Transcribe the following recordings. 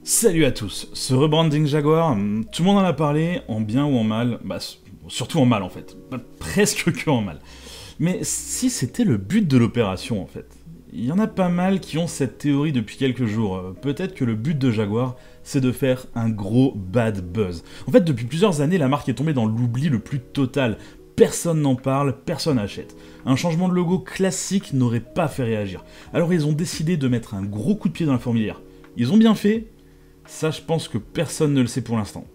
Salut à tous, ce rebranding Jaguar, tout le monde en a parlé, en bien ou en mal, surtout en mal en fait, presque que en mal. Mais si c'était le but de l'opération en fait, il y en a pas mal qui ont cette théorie depuis quelques jours, peut-être que le but de Jaguar c'est de faire un gros bad buzz. En fait depuis plusieurs années la marque est tombée dans l'oubli le plus total, personne n'en parle, personne n'achète. Un changement de logo classique n'aurait pas fait réagir, alors ils ont décidé de mettre un gros coup de pied dans la fourmilière. Ils ont bien fait. Ça, je pense que personne ne le sait pour l'instant.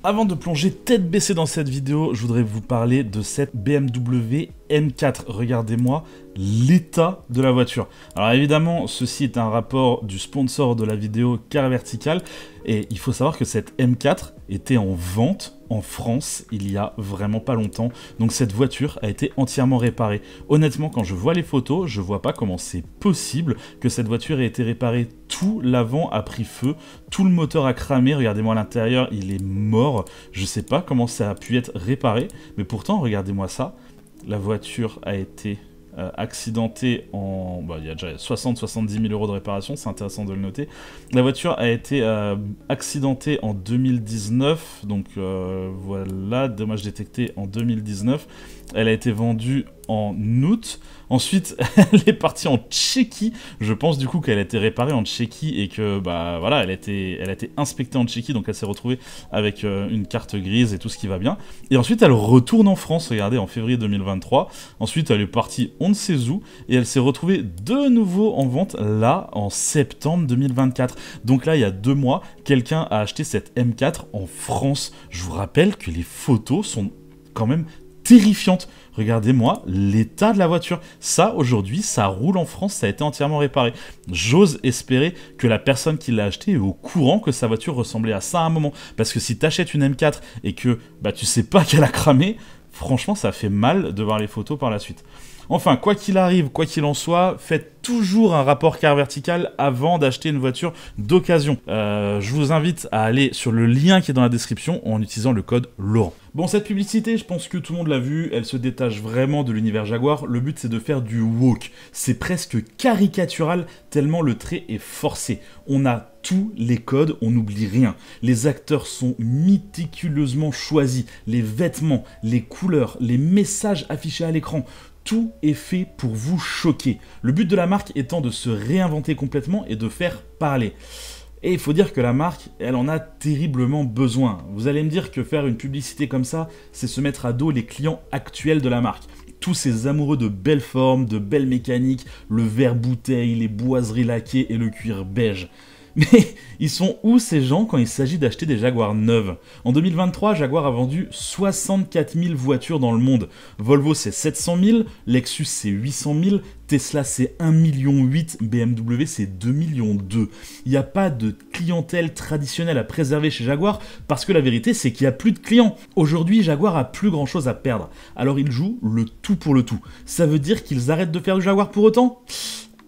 Avant de plonger tête baissée dans cette vidéo, je voudrais vous parler de cette BMW M4. Regardez-moi l'état de la voiture. Alors évidemment, ceci est un rapport du sponsor de la vidéo Car Vertical. Et il faut savoir que cette M4 était en vente en France il y a vraiment pas longtemps. Donc cette voiture a été entièrement réparée. Honnêtement, quand je vois les photos, je vois pas comment c'est possible que cette voiture ait été réparée. Tout l'avant a pris feu, tout le moteur a cramé. Regardez-moi à l'intérieur, il est mort. Je sais pas comment ça a pu être réparé. Mais pourtant, regardez-moi ça. La voiture a été accidentée en... il y a déjà 60-70 000 euros de réparation, c'est intéressant de le noter. La voiture a été accidentée en 2019, donc voilà, dommage détecté en 2019. Elle a été vendue en août. Ensuite, elle est partie en Tchéquie. Je pense du coup qu'elle a été réparée en Tchéquie et que, voilà, elle a été inspectée en Tchéquie, donc elle s'est retrouvée avec une carte grise et tout ce qui va bien. Et ensuite, elle retourne en France, regardez, en février 2023. Ensuite, elle est partie on ne sait où et elle s'est retrouvée de nouveau en vente, là, en septembre 2024. Donc là, il y a 2 mois, quelqu'un a acheté cette M4 en France. Je vous rappelle que les photos sont quand même terrifiante. Regardez-moi l'état de la voiture. Ça, aujourd'hui, ça roule en France, ça a été entièrement réparé. J'ose espérer que la personne qui l'a acheté est au courant que sa voiture ressemblait à ça à un moment. Parce que si tu achètes une M4 et que tu sais pas qu'elle a cramé, franchement, ça fait mal de voir les photos par la suite. Enfin, quoi qu'il arrive, quoi qu'il en soit, faites toujours un rapport Car Vertical avant d'acheter une voiture d'occasion. Je vous invite à aller sur le lien qui est dans la description en utilisant le code Laurent. Bon, cette publicité, je pense que tout le monde l'a vue, elle se détache vraiment de l'univers Jaguar. Le but, c'est de faire du woke. C'est presque caricatural tellement le trait est forcé. On a tous les codes, on n'oublie rien. Les acteurs sont méticuleusement choisis. Les vêtements, les couleurs, les messages affichés à l'écran. Tout est fait pour vous choquer. Le but de la marque étant de se réinventer complètement et de faire parler. Et il faut dire que la marque, elle en a terriblement besoin. Vous allez me dire que faire une publicité comme ça, c'est se mettre à dos les clients actuels de la marque. Tous ces amoureux de belles formes, de belles mécaniques, le verre bouteille, les boiseries laquées et le cuir beige. Mais ils sont où ces gens quand il s'agit d'acheter des Jaguars neuves? En 2023, Jaguar a vendu 64 000 voitures dans le monde. Volvo c'est 700 000, Lexus c'est 800 000, Tesla c'est 1,8 million, BMW c'est 2,2 millions. Il n'y a pas de clientèle traditionnelle à préserver chez Jaguar parce que la vérité c'est qu'il n'y a plus de clients. Aujourd'hui, Jaguar a plus grand chose à perdre. Alors ils jouent le tout pour le tout. Ça veut dire qu'ils arrêtent de faire du Jaguar pour autant?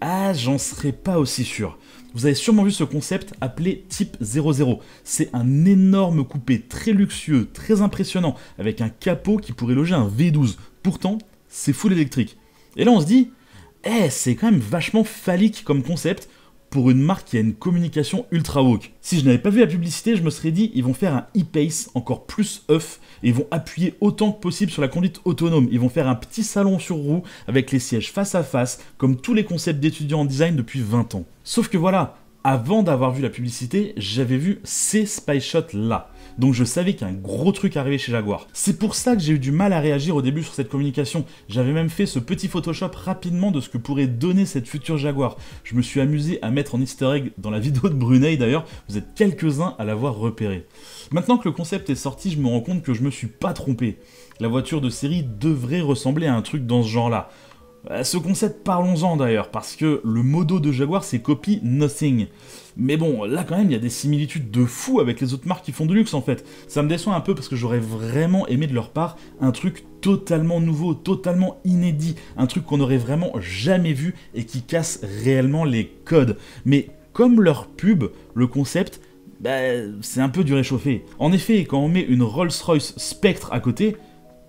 Ah, j'en serais pas aussi sûr. Vous avez sûrement vu ce concept appelé Type 00. C'est un énorme coupé très luxueux, très impressionnant, avec un capot qui pourrait loger un V12. Pourtant, c'est full électrique. Et là on se dit, c'est quand même vachement phallique comme concept pour une marque qui a une communication ultra woke. Si je n'avais pas vu la publicité, je me serais dit, ils vont faire un e-pace encore plus œuf, et ils vont appuyer autant que possible sur la conduite autonome. Ils vont faire un petit salon sur roue avec les sièges face à face, comme tous les concepts d'étudiants en design depuis 20 ans. Sauf que voilà, avant d'avoir vu la publicité, j'avais vu ces spy shots là. Donc je savais qu'un gros truc arrivait chez Jaguar. C'est pour ça que j'ai eu du mal à réagir au début sur cette communication. J'avais même fait ce petit Photoshop rapidement de ce que pourrait donner cette future Jaguar. Je me suis amusé à mettre en easter egg dans la vidéo de Brunei d'ailleurs, vous êtes quelques-uns à l'avoir repéré. Maintenant que le concept est sorti, je me rends compte que je me suis pas trompé. La voiture de série devrait ressembler à un truc dans ce genre-là. Ce concept, parlons-en d'ailleurs, parce que le modo de Jaguar c'est copy nothing. Mais bon, là quand même il y a des similitudes de fou avec les autres marques qui font du luxe en fait. Ça me déçoit un peu parce que j'aurais vraiment aimé de leur part un truc totalement nouveau, totalement inédit, un truc qu'on n'aurait vraiment jamais vu et qui casse réellement les codes. Mais comme leur pub, le concept, c'est un peu du réchauffé. En effet, quand on met une Rolls-Royce Spectre à côté,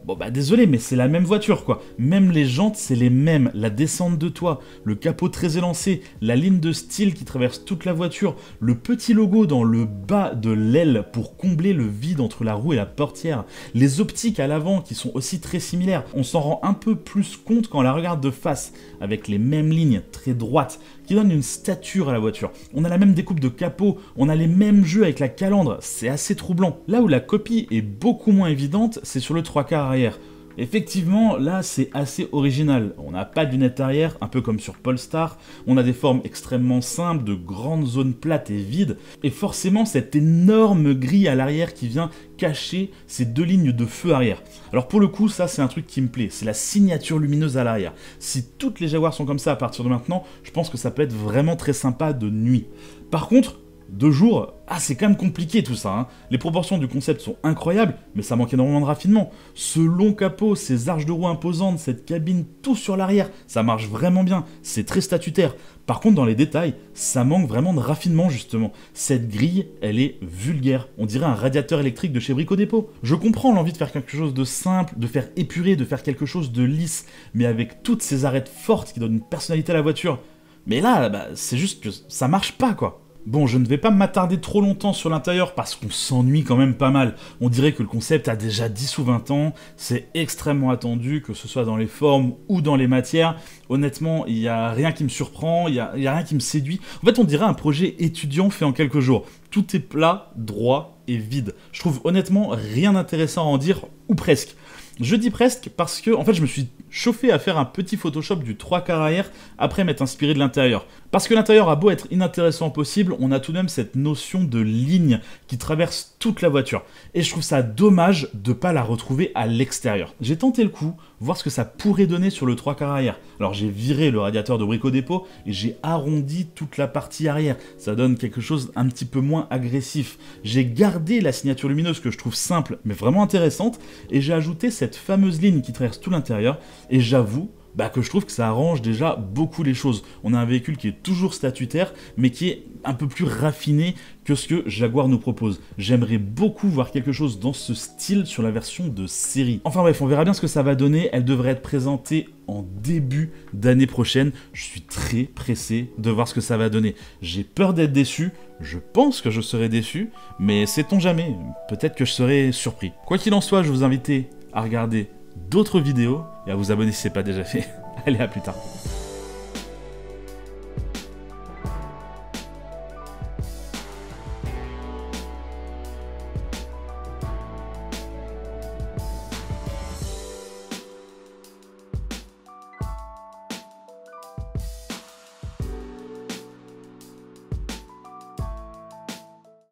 Bon bah désolé, mais c'est la même voiture quoi. Même les jantes, c'est les mêmes. La descente de toit, le capot très élancé, la ligne de style qui traverse toute la voiture, le petit logo dans le bas de l'aile pour combler le vide entre la roue et la portière, les optiques à l'avant qui sont aussi très similaires. On s'en rend un peu plus compte quand on la regarde de face, avec les mêmes lignes très droites qui donnent une stature à la voiture. On a la même découpe de capot, on a les mêmes jeux avec la calandre, c'est assez troublant. Là où la copie est beaucoup moins évidente, c'est sur le 3/4 arrière. Effectivement, là c'est assez original. On n'a pas de lunettes arrière, un peu comme sur Polestar. On a des formes extrêmement simples, de grandes zones plates et vides. Et forcément cette énorme grille à l'arrière qui vient cacher ces deux lignes de feu arrière. Alors pour le coup, ça c'est un truc qui me plaît. C'est la signature lumineuse à l'arrière. Si toutes les Jaguars sont comme ça à partir de maintenant, je pense que ça peut être vraiment très sympa de nuit. Par contre, de jour, c'est quand même compliqué tout ça, hein. Les proportions du concept sont incroyables, mais ça manque énormément de raffinement. Ce long capot, ces arches de roue imposantes, cette cabine, tout sur l'arrière, ça marche vraiment bien, c'est très statutaire. Par contre, dans les détails, ça manque vraiment de raffinement justement. Cette grille, elle est vulgaire, on dirait un radiateur électrique de chez Brico Dépôt. Je comprends l'envie de faire quelque chose de simple, de faire épuré, de faire quelque chose de lisse, mais avec toutes ces arêtes fortes qui donnent une personnalité à la voiture. Mais là, c'est juste que ça marche pas quoi. Bon, je ne vais pas m'attarder trop longtemps sur l'intérieur parce qu'on s'ennuie quand même pas mal. On dirait que le concept a déjà 10 ou 20 ans, c'est extrêmement attendu, que ce soit dans les formes ou dans les matières. Honnêtement, il n'y a rien qui me surprend, il n'y a rien qui me séduit. En fait, on dirait un projet étudiant fait en quelques jours. Tout est plat, droit et vide. Je trouve honnêtement rien d'intéressant à en dire, ou presque. Je dis presque parce que, en fait, je me suis chauffé à faire un petit Photoshop du 3/4 arrière après m'être inspiré de l'intérieur. Parce que l'intérieur a beau être inintéressant possible, on a tout de même cette notion de ligne qui traverse toute la voiture. Et je trouve ça dommage de pas la retrouver à l'extérieur. J'ai tenté le coup, voir ce que ça pourrait donner sur le 3/4 arrière. Alors j'ai viré le radiateur de Brico Dépôt et j'ai arrondi toute la partie arrière. Ça donne quelque chose un petit peu moins agressif. J'ai gardé la signature lumineuse que je trouve simple mais vraiment intéressante et j'ai ajouté cette fameuse ligne qui traverse tout l'intérieur et j'avoue que je trouve que ça arrange déjà beaucoup les choses. On a un véhicule qui est toujours statutaire, mais qui est un peu plus raffiné que ce que Jaguar nous propose. J'aimerais beaucoup voir quelque chose dans ce style sur la version de série. Enfin bref, on verra bien ce que ça va donner. Elle devrait être présentée en début d'année prochaine. Je suis très pressé de voir ce que ça va donner. J'ai peur d'être déçu. Je pense que je serai déçu, mais sait-on jamais. Peut-être que je serai surpris. Quoi qu'il en soit, je vous invite à regarder d'autres vidéos et à vous abonner si ce n'est pas déjà fait. Allez, à plus tard.